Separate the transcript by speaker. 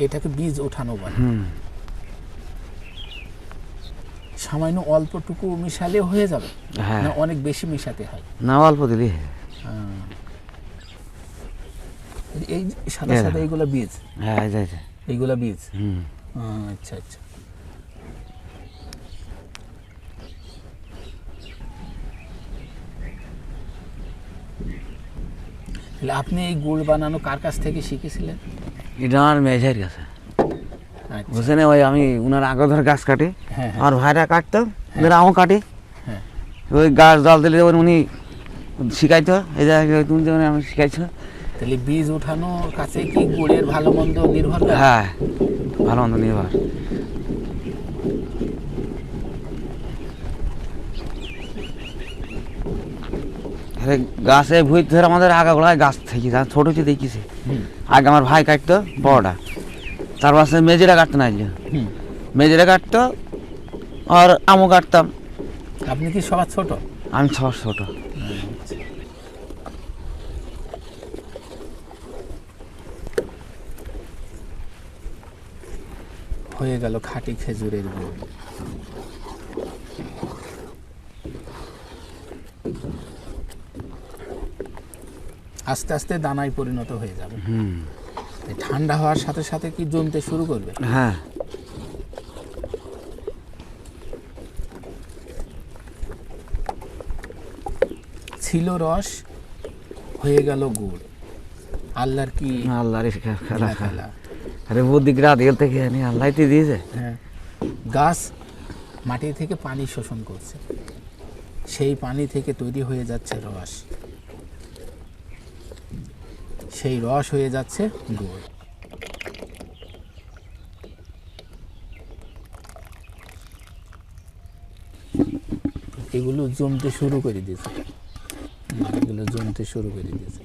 Speaker 1: এটাকে বীজ ওঠানো বলে। সামান্য অল্পটুকু মিশালে হয়ে যাবে, না অনেক বেশি মিশাতে হয়?
Speaker 2: না, অল্প দিলে।
Speaker 1: এই সাদা সাদা এইগুলো বীজ?
Speaker 2: হ্যাঁ,
Speaker 1: এইগুলা বীজ। আচ্ছা আচ্ছা। আপনি এই গুড় বানানো কার কাছ থেকে শিখেছিলেন?
Speaker 2: এটা আমার মেঝের কাছে। বুঝছেন, ওই আমি উনার আগে ধরে গাছ কাটি, আর ভাইরা কাটতো, আমও কাটি, ওই গাছ জল দিলে উনি শিখাইতো, এই জায়গায় তুমি যেমন আমি শিখাইছো।
Speaker 1: তাহলে বীজ ওঠানোর কাছে কি গুড়ের ভালো মন্দ নির্ভর করে?
Speaker 2: হ্যাঁ, ভালো মন্দ নির্ভর। গাছে ভুঁই ধরে আমাদের আগাগোড়ায় গাছ থেকে ছোট হচ্ছে দেখেছি। আগে আমার ভাই কাটতো বড়টা, তার পাশে মেজেরা কাটতো না, মেজেরা কাটতো আর আমও কাটতাম।
Speaker 1: আপনি কি সবার ছোট?
Speaker 2: আমি সবার ছোট।
Speaker 1: হয়ে গেল খাঁটি খেজুরের গুড়। আস্তে আস্তে দানায় পরিণত হয়ে যাবে। ঠান্ডা হওয়ার সাথে সাথে কি জমতে শুরু করবে?
Speaker 2: হ্যাঁ,
Speaker 1: ছিল রস, হয়ে গেল গুড়। আল্লাহর কি
Speaker 2: আল্লাহর খেলা। আরে বুদ্ধিগ্রাহ দিল থেকে আল্লাহ দিয়েছে।
Speaker 1: হ্যাঁ, গাছ মাটি থেকে পানি শোষণ করছে, সেই পানি থেকে তৈরি হয়ে যাচ্ছে রস, সেই রস হয়ে যাচ্ছে গুড়। এগুলো জমতে শুরু করে দিয়েছে, এগুলো জমতে শুরু করে দিয়েছে।